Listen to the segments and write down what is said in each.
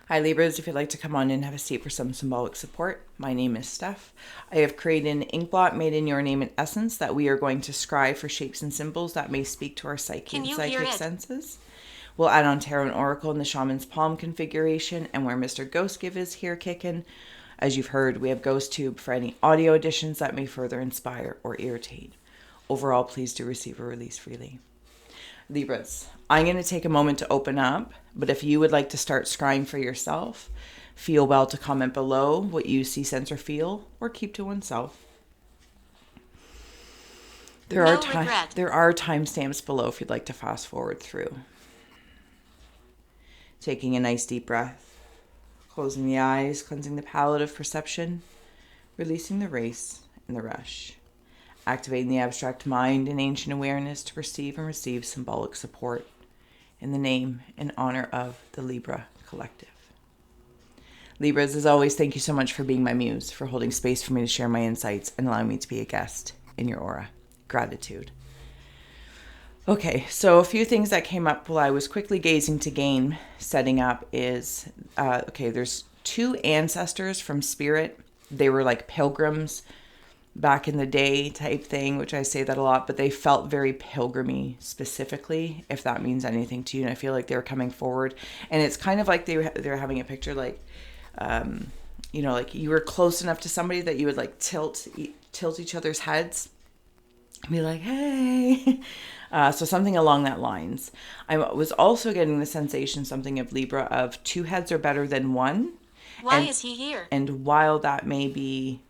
Hi Libras, if you'd like to come on in and have a seat for some symbolic support, my name is Steph. I have created an ink blot made in your name and essence that we are going to scry for shapes and symbols that may speak to our psyche and psychic senses. We'll add on Tarot and Oracle in the Shaman's Palm configuration, and where Mr. Ghost Give is here kicking. As you've heard, we have Ghost Tube for any audio additions that may further inspire or irritate. Overall, please do receive or release freely. Libras, I'm going to take a moment to open up, but if you would like to start scrying for yourself, feel well to comment below what you see, sense, or feel, or keep to oneself. There are timestamps below if you'd like to fast forward through. Taking a nice deep breath, closing the eyes, cleansing the palette of perception, releasing the race and the rush. Activating the abstract mind and ancient awareness to perceive and receive symbolic support in the name and honor of the Libra Collective. Libras, as always, thank you so much for being my muse, for holding space for me to share my insights and allowing me to be a guest in your aura. Gratitude. Okay, so a few things that came up while I was quickly gazing to gain setting up is, there's two ancestors from spirit. They were like pilgrims back in the day type thing, which I say that a lot, but they felt very pilgrimy specifically, if that means anything to you. And I feel like they were coming forward, and it's kind of like they're having a picture like, like you were close enough to somebody that you would like tilt each other's heads and be like, hey. So something along that lines. I was also getting the sensation, something of Libra, of two heads are better than one. Why is he here? And while that may be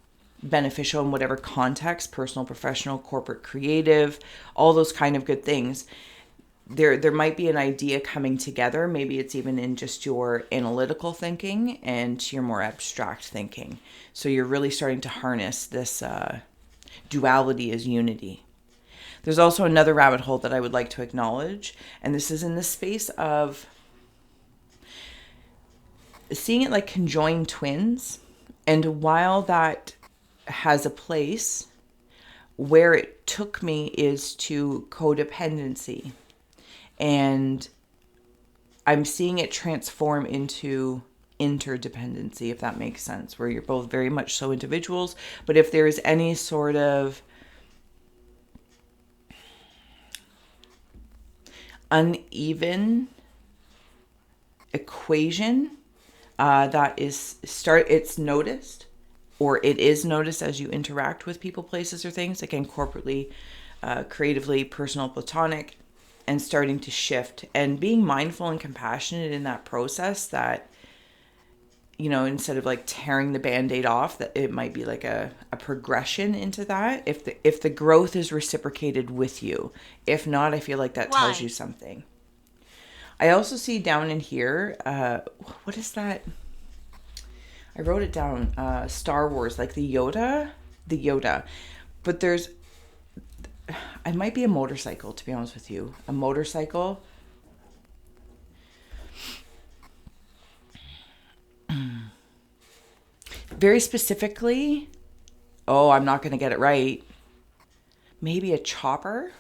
beneficial in whatever context, personal, professional, corporate, creative, all those kind of good things, there might be an idea coming together. Maybe it's even in just your analytical thinking and your more abstract thinking. So you're really starting to harness this duality as unity. There's also another rabbit hole that I would like to acknowledge, and this is in the space of seeing it like conjoined twins. And while that has a place, where it took me is to codependency, and I'm seeing it transform into interdependency, if that makes sense, where you're both very much so individuals, but if there's any sort of uneven equation it's noticed, or it is noticed as you interact with people, places, or things, again, corporately, creatively, personal, platonic, and starting to shift and being mindful and compassionate in that process, that, instead of like tearing the Band-Aid off, that it might be like a progression into that. If the growth is reciprocated with you. If not, I feel like that tells you something. I also see down in here, what is that? I wrote it down, Star Wars, like the Yoda. But it might be a motorcycle, to be honest with you. A motorcycle. Very specifically, I'm not going to get it right. Maybe a chopper?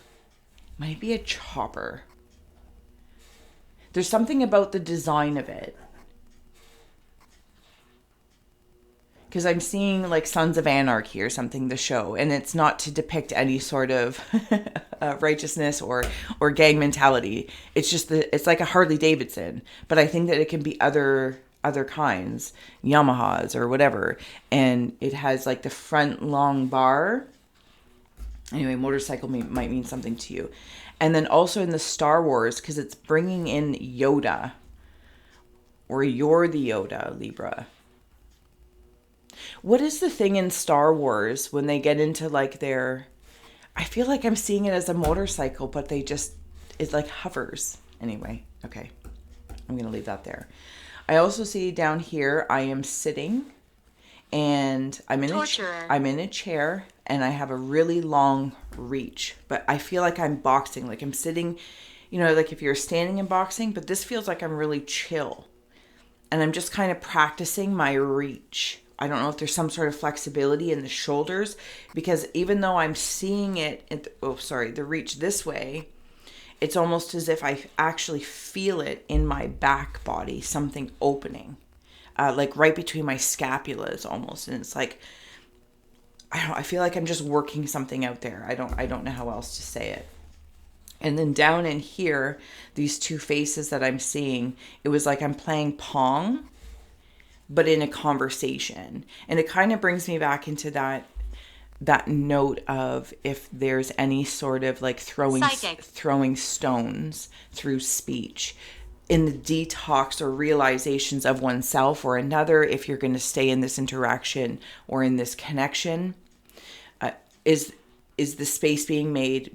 Might be a chopper. There's something about the design of it. Because I'm seeing like Sons of Anarchy or something, the show, and it's not to depict any sort of righteousness or gang mentality. It's just it's like a Harley Davidson, but I think that it can be other kinds, Yamahas or whatever, and it has like the front long bar. Anyway, motorcycle might mean something to you. And then also in the Star Wars, because it's bringing in Yoda, or you're the Yoda, Libra. What is the thing in Star Wars when they get into like I feel like I'm seeing it as a motorcycle, but it like hovers. Anyway, okay. I'm going to leave that there. I also see down here, I am sitting, and I'm in a chair, and I have a really long reach, but I feel like I'm boxing, like I'm sitting, like if you're standing in boxing, but this feels like I'm really chill, and I'm just kind of practicing my reach. I don't know if there's some sort of flexibility in the shoulders, because even though I'm seeing it, the reach this way, it's almost as if I actually feel it in my back body, something opening. like right between my scapulas almost. And it's like, I feel like I'm just working something out there. I don't know how else to say it. And then down in here, these two faces that I'm seeing, it was like I'm playing Pong, but in a conversation. And it kind of brings me back into that note of if there's any sort of like throwing stones through speech in the detox or realizations of oneself or another, if you're going to stay in this interaction or in this connection, is the space being made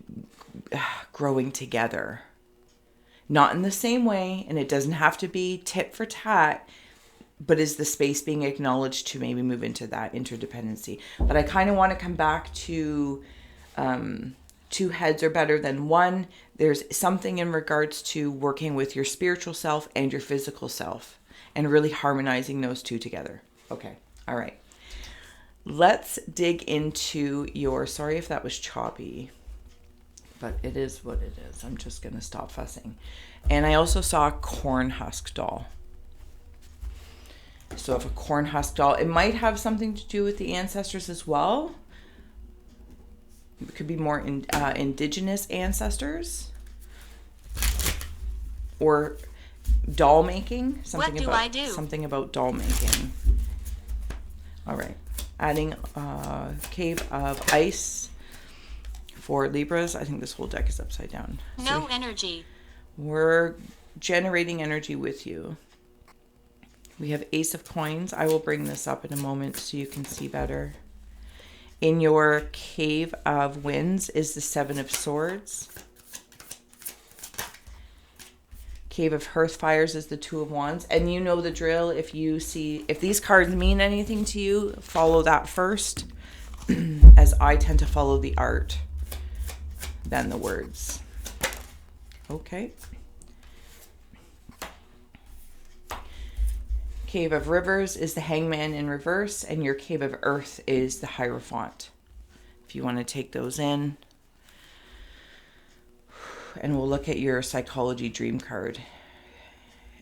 growing together, not in the same way, and it doesn't have to be tit for tat, but is the space being acknowledged to maybe move into that interdependency. But I kind of want to come back to two heads are better than one. There's something in regards to working with your spiritual self and your physical self and really harmonizing those two together. Okay. All right. Let's dig into your, sorry if that was choppy, but it is what it is. I'm just going to stop fussing. And I also saw a corn husk doll. So if a corn husk doll, it might have something to do with the ancestors as well. It could be more indigenous ancestors or doll making. Something Something about doll making. All right. Adding a cave of ice for Libras. I think this whole deck is upside down. No energy. We're generating energy with you. We have Ace of Coins. I will bring this up in a moment so you can see better. In your Cave of Winds is the Seven of Swords. Cave of Hearth Fires is the Two of Wands. And you know the drill. If these cards mean anything to you, follow that first. As I tend to follow the art than the words. Okay. Cave of Rivers is the Hangman in reverse, and your Cave of Earth is the Hierophant. If you want to take those in. And we'll look at your Psychology Dream card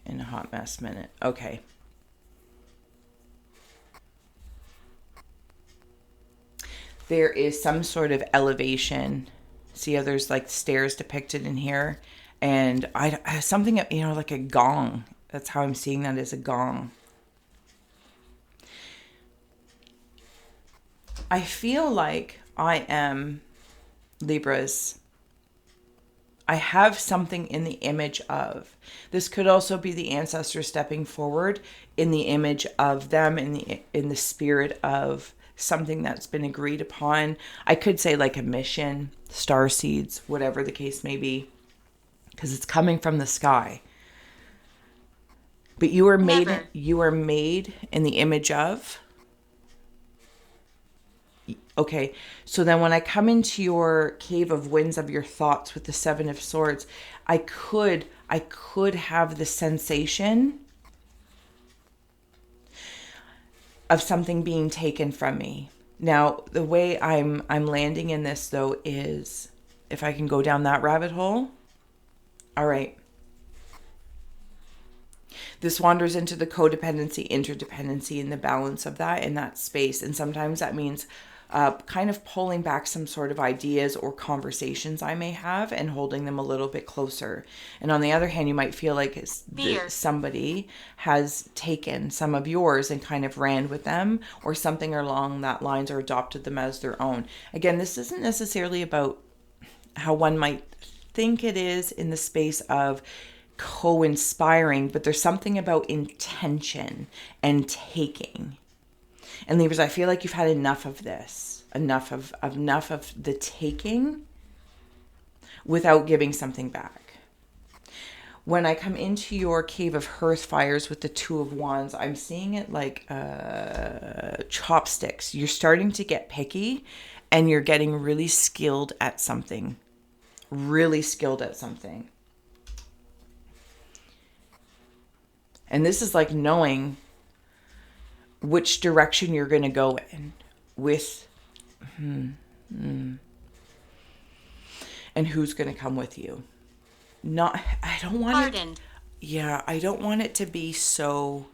in a hot mess minute. Okay. There is some sort of elevation. See how there's like stairs depicted in here? And something, like a gong. That's how I'm seeing that, as a gong. I feel like I am, Libras, I have something in the image of. This could also be the ancestors stepping forward in the image of them, in the spirit of something that's been agreed upon. I could say like a mission, star seeds, whatever the case may be, because it's coming from the sky. But you are made in the image of. Okay, so then when I come into your Cave of Winds of your thoughts with the Seven of Swords, I could have the sensation of something being taken from me. Now, the way I'm landing in this though is, if I can go down that rabbit hole. All right. This wanders into the codependency, interdependency, and the balance of that in that space. And sometimes that means kind of pulling back some sort of ideas or conversations I may have and holding them a little bit closer. And on the other hand, you might feel like somebody has taken some of yours and kind of ran with them or something along that lines, or adopted them as their own. Again, this isn't necessarily about how one might think it is in the space of co-inspiring, but there's something about intention and taking. And Libras, I feel like you've had enough of this, enough of the taking without giving something back. When I come into your Cave of Hearth Fires with the Two of Wands, I'm seeing it like chopsticks. You're starting to get picky and you're getting really skilled at something. Really skilled at something. And this is like knowing which direction you're going to go in with and who's going to come with you. I don't want it to be so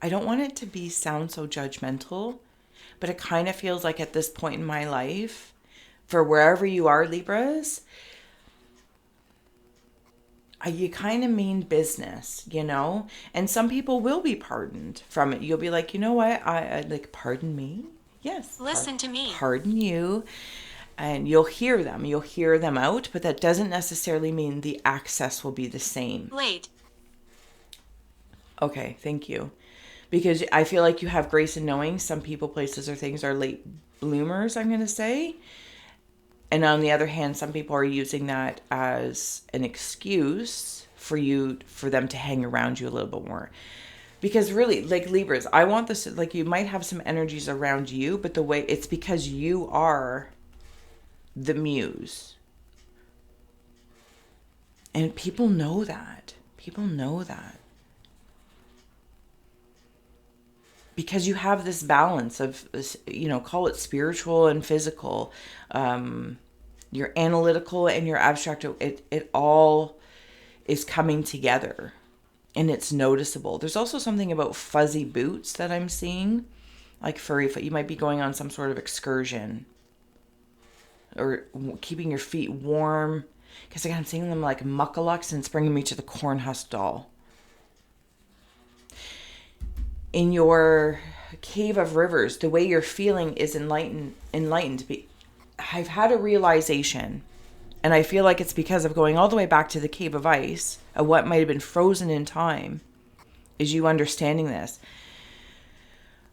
I don't want it to sound so judgmental, but it kind of feels like at this point in my life, for wherever you are, Libras, you kind of mean business, you know? And some people will be pardoned from it. You'll be like, you know what? I like, pardon me? Yes. Listen to me. Pardon you. And you'll hear them. You'll hear them out, but that doesn't necessarily mean the access will be the same. Late. Okay, thank you. Because I feel like you have grace in knowing some people, places, or things are late bloomers, I'm going to say. And on the other hand, some people are using that as an excuse for them to hang around you a little bit more. Because really, like Libras, I want this, like you might have some energies around you, but the way it's because you are the muse. And people know that. People know that. Because you have this balance of, you know, call it spiritual and physical, your analytical and your abstract, it all is coming together and it's noticeable. There's also something about fuzzy boots that I'm seeing, like furry foot. You might be going on some sort of excursion or keeping your feet warm. Because again, I'm seeing them like muckalucks, and it's bringing me to the corn husk doll. In your cave of rivers, the way you're feeling is enlightened. I've had a realization, and I feel like it's because of going all the way back to the cave of ice, of what might have been frozen in time, is you understanding this.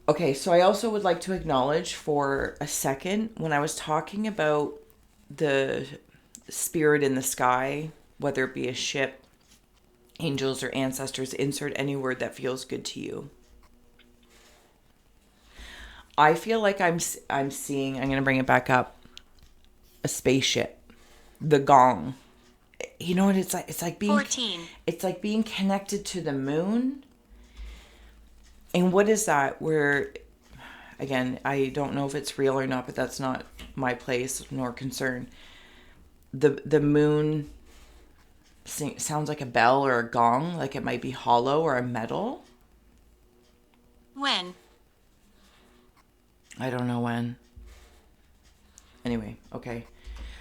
Okay, so I also would like to acknowledge for a second, when I was talking about the spirit in the sky, whether it be a ship, angels, or ancestors, insert any word that feels good to you. I feel like I'm seeing, I'm going to bring it back up, a spaceship, the gong. You know what it's like? It's like being 14. It's like being connected to the moon. And what is that? Where, again, I don't know if it's real or not, but that's not my place nor concern. The moon sounds like a bell or a gong, like it might be hollow or a metal. When? I don't know when. Anyway, okay.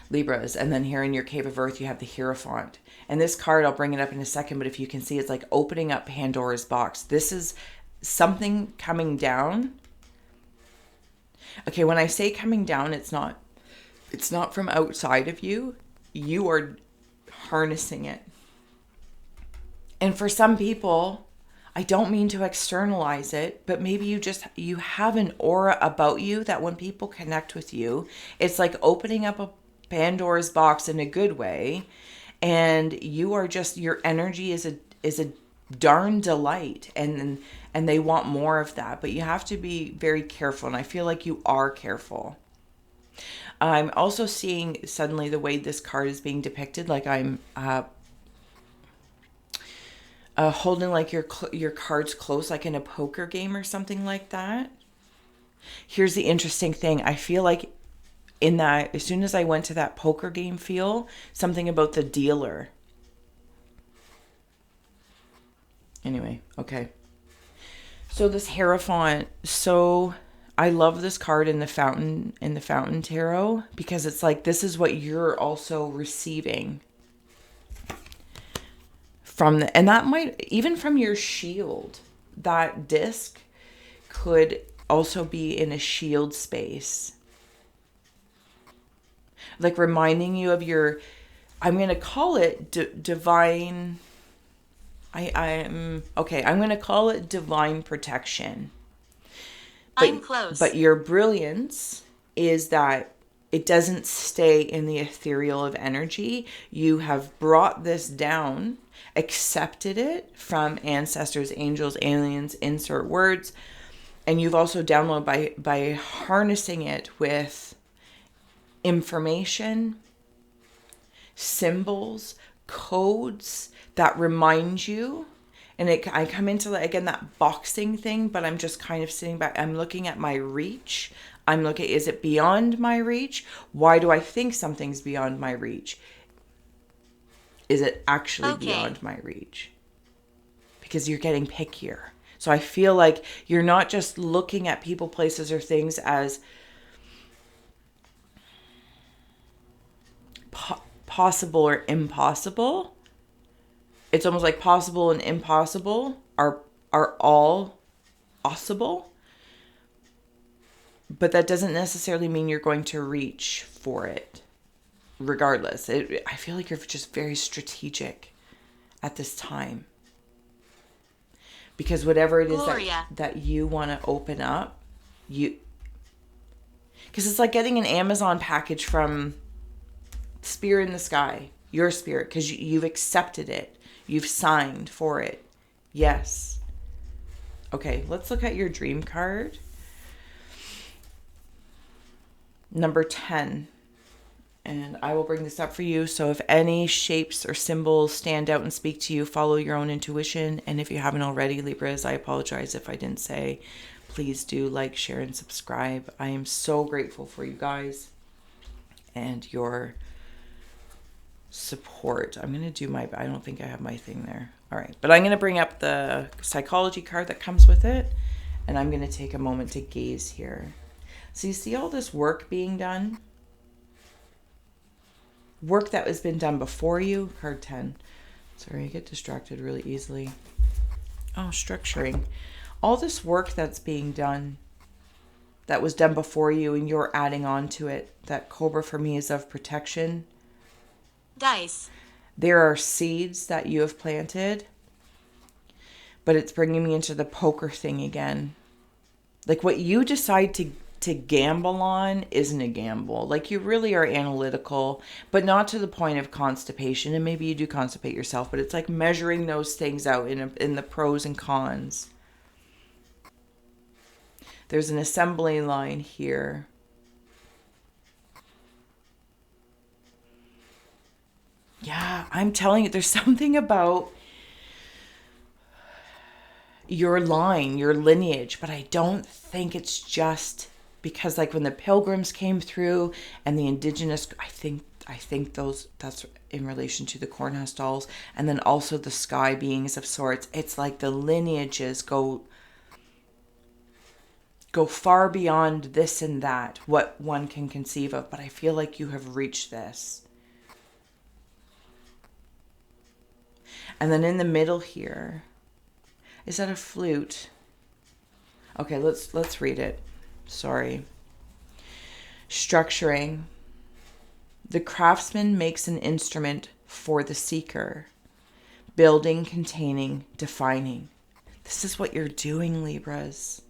Libras. And then here in your Cave of Earth, you have the Hierophant. And this card, I'll bring it up in a second, but if you can see, it's like opening up Pandora's box. This is something coming down. Okay, when I say coming down, it's not from outside of you. You are harnessing it. And for some people, I don't mean to externalize it, but maybe you have an aura about you that when people connect with you, it's like opening up a Pandora's box in a good way, and you are just, your energy is a darn delight, and they want more of that, but you have to be very careful, and I feel like you are careful. I'm also seeing suddenly the way this card is being depicted, like I'm holding like your cards close, like in a poker game or something like that. Here's the interesting thing. I feel like in that, as soon as I went to that poker game feel, something about the dealer. Anyway, okay. So this Hierophant, so I love this card in the Fountain Tarot, because it's like, this is what you're also receiving from and that might, even from your shield, that disc could also be in a shield space. Like reminding you of your, I'm going to call it divine, I'm going to call it divine protection. I'm close. But your brilliance is that it doesn't stay in the ethereal of energy. You have brought this down, accepted it from ancestors, angels, aliens, insert words, and you've also downloaded by harnessing it with information, symbols, codes that remind you. And I come into, again, that boxing thing, but I'm just kind of sitting back. I'm looking at my reach. I'm looking, is it beyond my reach? Why do I think something's beyond my reach? Is it actually beyond my reach? Because you're getting pickier. So I feel like you're not just looking at people, places, or things as possible or impossible. It's almost like possible and impossible are all possible. But that doesn't necessarily mean you're going to reach for it. Regardless, I feel like you're just very strategic at this time. Because whatever it is that you want to open up, because it's like getting an Amazon package from Spirit in the Sky, your spirit, because you've accepted it. You've signed for it. Yes. Okay, let's look at your dream card. Number 10. And I will bring this up for you. So if any shapes or symbols stand out and speak to you, follow your own intuition. And if you haven't already, Libras, I apologize if I didn't say, please do like, share, and subscribe. I am so grateful for you guys and your support. I'm going to do I don't think I have my thing there. All right. But I'm going to bring up the psychology card that comes with it. And I'm going to take a moment to gaze here. So you see all this work being done? Work that has been done before you. Card 10. Sorry, I get distracted really easily. Oh, structuring. All this work that's being done, that was done before you, and you're adding on to it. That Cobra for me is of protection. Dice. There are seeds that you have planted, but it's bringing me into the poker thing again. Like what you decide to gamble on isn't a gamble. Like you really are analytical, but not to the point of constipation. And maybe you do constipate yourself, but it's like measuring those things out in the pros and cons. There's an assembly line here. Yeah, I'm telling you, there's something about your line, your lineage, but I don't think it's just because like when the pilgrims came through and the indigenous, I think that's in relation to the Cornhusk dolls, and then also the sky beings of sorts. It's like the lineages go far beyond this and that, what one can conceive of, but I feel like you have reached this. And then in the middle here, is that a flute? Okay, let's read it. Sorry. Structuring. The craftsman makes an instrument for the seeker. Building, containing, defining. This is what you're doing, Libras.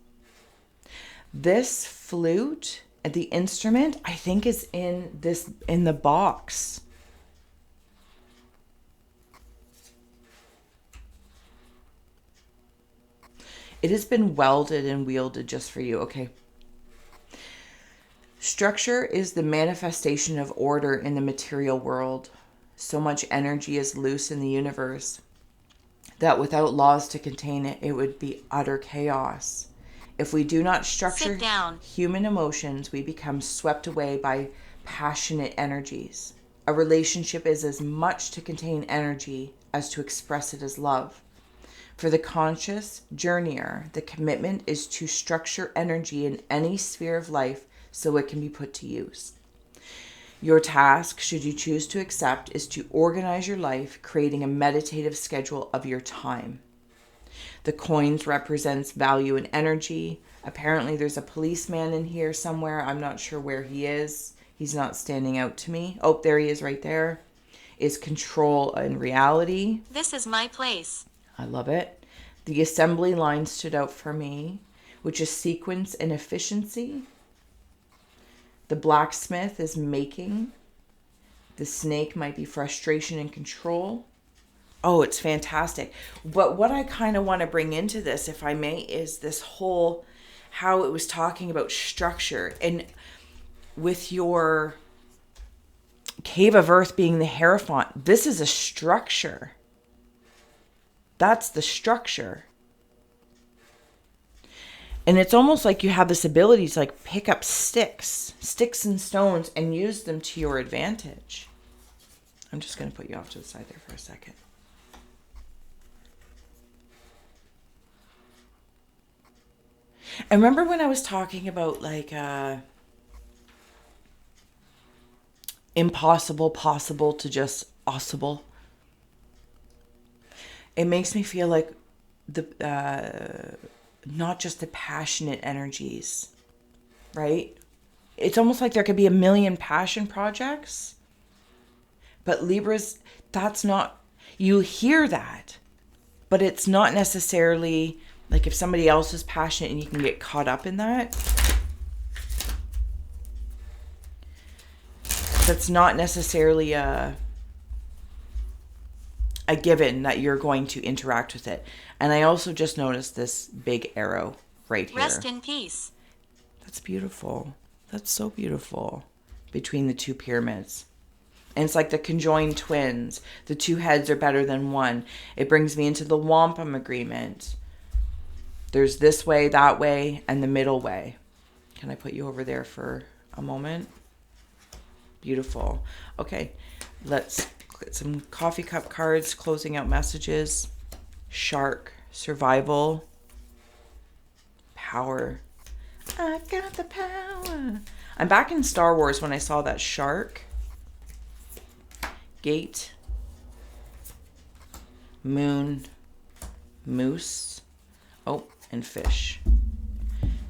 This flute, the instrument, I think is in the box. It has been welded and wielded just for you. Okay. Structure is the manifestation of order in the material world. So much energy is loose in the universe that without laws to contain it, it would be utter chaos. If we do not structure human emotions, we become swept away by passionate energies. A relationship is as much to contain energy as to express it as love. For the conscious journeyer, the commitment is to structure energy in any sphere of life so it can be put to use. Your task, should you choose to accept, is to organize your life, creating a meditative schedule of your time. The coins represents value and energy. Apparently there's a policeman in here somewhere. I'm not sure where he is. He's not standing out to me. Oh, there he is right there. Is control and reality. This is my place. I love it. The assembly line stood out for me, which is sequence and efficiency. The blacksmith is making. The snake might be frustration and control. Oh, it's fantastic. But what I kind of want to bring into this, if I may, is this whole, how it was talking about structure. And with your Cave of Earth being the Hierophant, this is a structure. That's the structure. And it's almost like you have this ability to like pick up sticks and stones and use them to your advantage. I'm just going to put you off to the side there for a second. And remember when I was talking about like impossible, possible to just possible? It makes me feel like the not just the passionate energies, right? It's almost like there could be a million passion projects, but Libras, that's not, you hear that, but it's not necessarily like if somebody else is passionate and you can get caught up in that. That's not necessarily a given that you're going to interact with it. And I also just noticed this big arrow right here. Rest in peace. That's beautiful. That's so beautiful. Between the two pyramids. And it's like the conjoined twins. The two heads are better than one. It brings me into the wampum agreement. There's this way, that way, and the middle way. Can I put you over there for a moment? Beautiful. Okay, let's get some coffee cup cards, closing out messages. Shark, survival, power. I got the power. I'm back in Star Wars when I saw that shark. Gate, moon, moose, oh, and fish.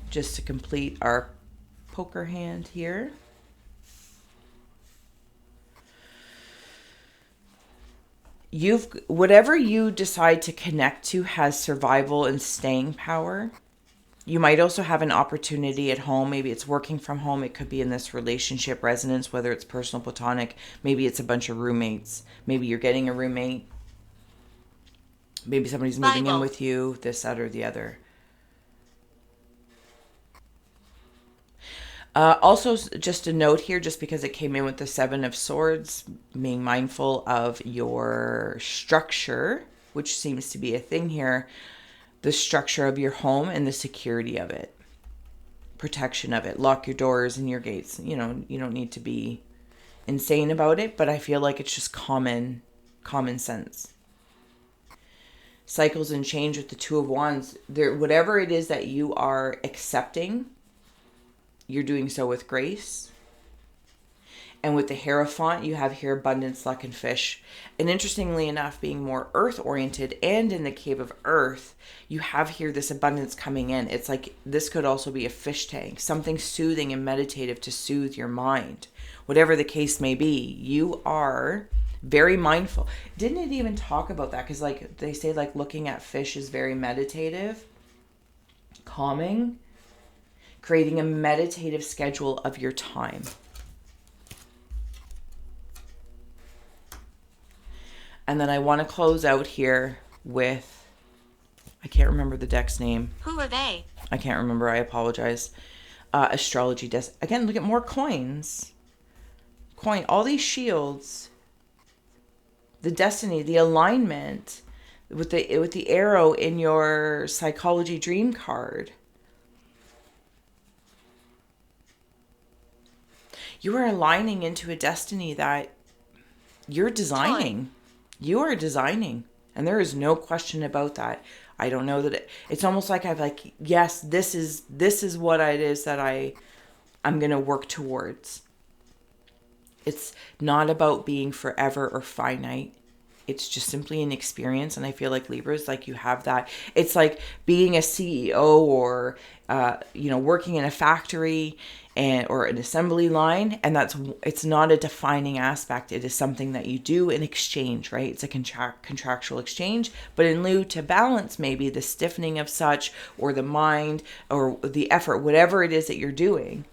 Just to complete our poker hand here. Whatever you decide to connect to has survival and staying power. You might also have an opportunity at home. Maybe it's working from home. It could be in this relationship resonance, whether it's personal, platonic. Maybe it's a bunch of roommates. Maybe you're getting a roommate. Maybe somebody's moving in with you, this, that, or the other. Also, just a note here, just because it came in with the Seven of Swords, being mindful of your structure, which seems to be a thing here. The structure of your home and the security of it. Protection of it. Lock your doors and your gates. You know, you don't need to be insane about it, but I feel like it's just common sense. Cycles and change with the Two of Wands. Whatever it is that you are accepting, you're doing so with grace. And with the Hierophant, you have here abundance, luck, and fish. And interestingly enough, being more earth-oriented and in the Cave of Earth, you have here this abundance coming in. It's like this could also be a fish tank, something soothing and meditative to soothe your mind. Whatever the case may be, you are very mindful. Didn't it even talk about that? Because like they say, like looking at fish is very meditative, calming, creating a meditative schedule of your time. And then I want to close out here with, I can't remember the deck's name. Who are they? I can't remember. I apologize. Astrology desk. Again, look at more coins. All these shields. The destiny, the alignment with the arrow in your psychology dream card. You are aligning into a destiny that you're designing. You are designing, and there is no question about that. I don't know that it's almost like I've like, yes, this is what it is that I'm going to work towards. It's not about being forever or finite. It's just simply an experience. And I feel like Libras, like you have that. It's like being a CEO or, working in a factory or an assembly line. And it's not a defining aspect. It is something that you do in exchange, right? It's a contractual exchange. But in lieu to balance maybe the stiffening of such or the mind or the effort, whatever it is that you're doing,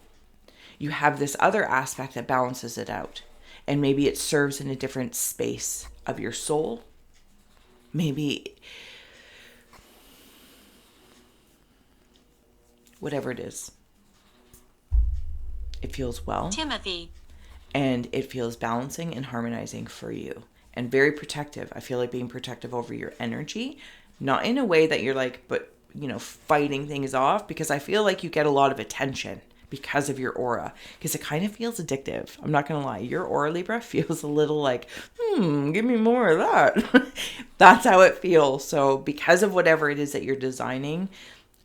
you have this other aspect that balances it out. And maybe it serves in a different space of your soul. Maybe whatever it is. It feels well. Timothy. And it feels balancing and harmonizing for you. And very protective. I feel like being protective over your energy. Not in a way that you're like, fighting things off. Because I feel like you get a lot of attention because of your aura. Because it kind of feels addictive. I'm not going to lie. Your aura, Libra, feels a little like, give me more of that. That's how it feels. So because of whatever it is that you're designing,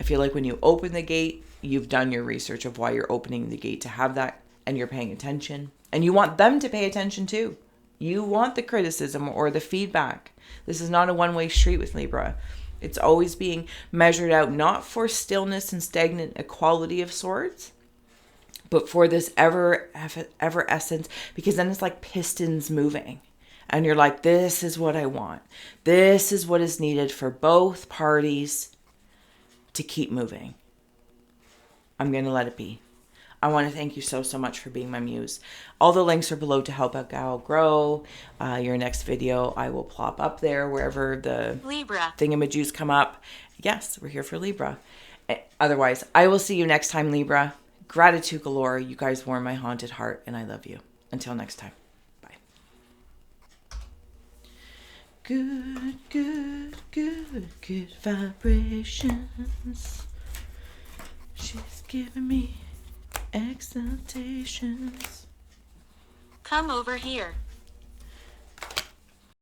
I feel like when you open the gate, you've done your research of why you're opening the gate to have that, and you're paying attention. And you want them to pay attention too. You want the criticism or the feedback. This is not a one-way street with Libra. It's always being measured out, not for stillness and stagnant equality of sorts, but for this ever essence, because then it's like pistons moving. And you're like, this is what I want. This is what is needed for both parties to keep moving. I'm going to let it be. I want to thank you so much for being my muse. All the links are below to help out Gal grow. Your next video I will plop up there wherever the Libra thingamajus come up. Yes, we're here for Libra. Otherwise, I will see you next time, Libra. Gratitude galore. You guys warm my haunted heart, and I love you. Until next time. Bye. Good, good, good, good vibrations. She's giving me exaltations. come over here.